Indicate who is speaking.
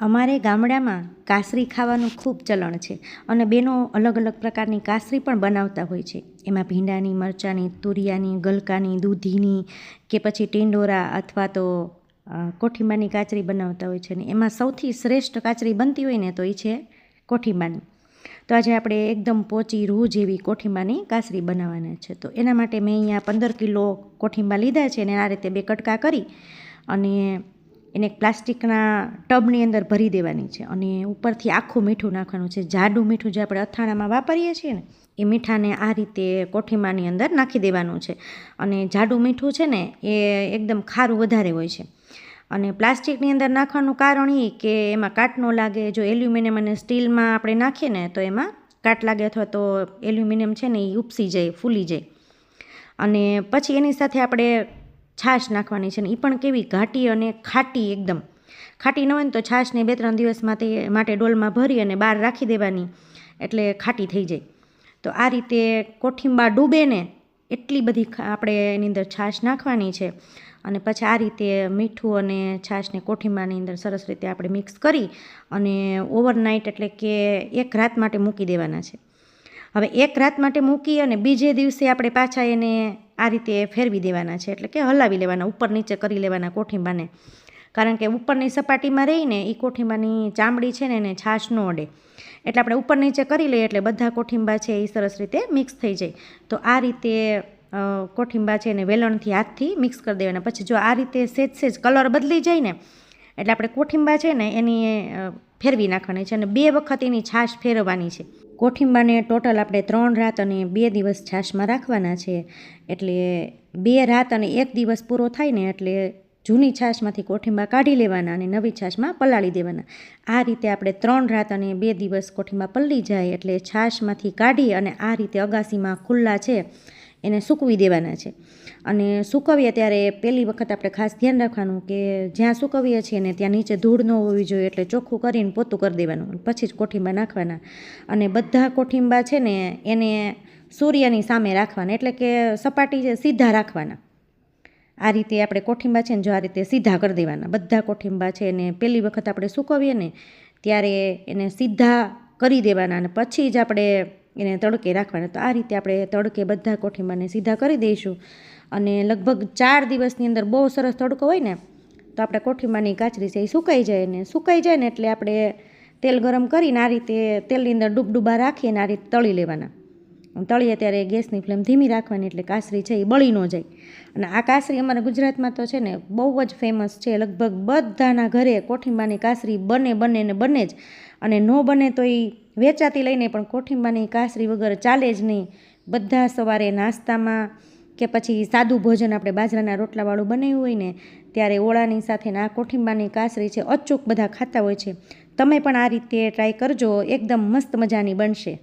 Speaker 1: અમારે ગામડામાં કાસરી ખાવાનું ખૂબ ચલણ છે અને બેનો અલગ અલગ પ્રકારની કાસરી પણ બનાવતા હોય છે. એમાં ભીંડાની, મરચાંની, તુરિયાની, ગલકાની, દૂધીની કે પછી ટિંડોરા અથવા તો કોઠીંબાની કાચરી બનાવતા હોય છે. ને એમાં સૌથી શ્રેષ્ઠ કાચરી બનતી હોય ને તો એ છે કોઠીંબાની. તો આજે આપણે એકદમ પોચી રૂ જેવી કોઠીંબાની કાસરી બનાવવાના છે. તો એના માટે મેં અહીંયા 15 કિલો કોઠીંબા લીધા છે અને આ રીતે 2 કટકા કરી અને એને એક પ્લાસ્ટિકના ટબની અંદર ભરી દેવાની છે અને ઉપરથી આખું મીઠું નાખવાનું છે. જાડું મીઠું જે આપણે અથાણામાં વાપરીએ છીએ ને એ મીઠાને આ રીતે કોઠીંબાની અંદર નાખી દેવાનું છે. અને જાડું મીઠું છે ને એ એકદમ ખારું વધારે હોય છે. અને પ્લાસ્ટિકની અંદર નાખવાનું કારણ એ કે એમાં કાટ ન લાગે. જો એલ્યુમિનિયમ અને સ્ટીલમાં આપણે નાખીએ ને તો એમાં કાટ લાગે અથવા તો એલ્યુમિનિયમ છે ને એ ઉપસી જાય, ફૂલી જાય. અને પછી એની સાથે આપણે છાશ નાખવાની છે ને એ પણ કેવી ઘાટી અને ખાટી, એકદમ ખાટી ન હોય ને તો છાશને 2-3 દિવસ માટે ડોલમાં ભરી અને બહાર રાખી દેવાની એટલે ખાટી થઈ જાય. તો આ રીતે કોઠીંબા ડૂબે ને એટલી બધી આપણે એની અંદર છાશ નાખવાની છે. અને પછી આ રીતે મીઠું અને છાશને કોઠીંબાની અંદર સરસ રીતે આપણે મિક્સ કરી અને ઓવરનાઇટ એટલે કે 1 રાત માટે મૂકી દેવાના છે. હવે 1 રાત માટે મૂકી અને બીજે દિવસે આપણે પાછા એને આ રીતે ફેરવી દેવાના છે, એટલે કે હલાવી લેવાના, ઉપર નીચે કરી લેવાના કોઠીંબાને. કારણ કે ઉપરની સપાટીમાં રહીને એ કોઠીંબાની ચામડી છે ને એને છાશ ન અડે. એટલે આપણે ઉપર નીચે કરી લઈએ એટલે બધા કોઠીંબા છે એ સરસ રીતે મિક્સ થઈ જાય. તો આ રીતે કોઠીંબા છે એને વેલણથી, હાથથી મિક્સ કરી દેવાના. પછી જો આ રીતે સેજ કલર બદલી જાય ને એટલે આપણે કોઠીંબા છે ને એની ફેરવી નાખવાની છે અને 2 વખત એની છાશ ફેરવવાની છે. કોઠીંબાને ટોટલ આપણે 3 રાત અને 2 દિવસ છાશમાં રાખવાના છે. એટલે 2 રાત અને 1 દિવસ પૂરો થાય ને એટલે જૂની છાશમાંથી કોઠીંબા કાઢી લેવાના અને નવી છાશમાં પલાળી દેવાના. આ રીતે આપણે 3 રાત અને 2 દિવસ કોઠીંબા પલળી જાય એટલે છાશમાંથી કાઢી અને આ રીતે અગાસીમાં ખુલ્લા છે એને સૂકવી દેવાના છે. અને સૂકવીએ ત્યારે પહેલી વખત આપણે ખાસ ધ્યાન રાખવાનું કે જ્યાં સૂકવીએ છીએ ને ત્યાં નીચે ધૂળ ન હોવી જોઈએ, એટલે ચોખ્ખું કરીને પોતું કરી દેવાનું, પછી જ કોઠીંબા નાખવાના. અને બધા કોઠીંબા છે ને એને સૂર્યની સામે રાખવાના, એટલે કે સપાટી છે સીધા રાખવાના. આ રીતે આપણે કોઠીંબા છે ને જો આ રીતે સીધા કરી દેવાના. બધા કોઠીંબા છે એને પહેલી વખત આપણે સૂકવીએ ને ત્યારે એને સીધા કરી દેવાના અને પછી જ આપણે એને તડકે રાખવાના. તો આ રીતે આપણે તડકે બધા કોઠીંબાને સીધા કરી દઈશું. અને લગભગ 4 દિવસની અંદર બહુ સરસ તડકો હોય ને તો આપણે કોઠીંબાની કાચરી છે એ સુકાઈ જાય ને એટલે આપણે તેલ ગરમ કરીને આ રીતે તેલની અંદર ડૂબા રાખીને આ રીતે તળી લેવાના. તળીએ ત્યારે ગેસની ફ્લેમ ધીમી રાખવાની એટલે કાસરી છે એ બળી ન જાય. અને આ કાસરી અમારા ગુજરાતમાં તો છે ને બહુ જ ફેમસ છે. લગભગ બધાના ઘરે કોઠીંબાની કાસરી બને જ. અને ન બને તો એ વેચાતી લઈને પણ કોઠીંબાની કાસરી વગર ચાલે જ નહીં. બધા સવારે નાસ્તામાં કે પછી સાદું ભોજન આપણે બાજરાના રોટલાવાળું બનાવ્યું હોય ને ત્યારે ઓળાની સાથે આ કોઠીંબાની કાસરી છે અચૂક બધા ખાતા હોય છે. તમે પણ આ રીતે ટ્રાય કરજો, એકદમ મસ્ત મજાની બનશે.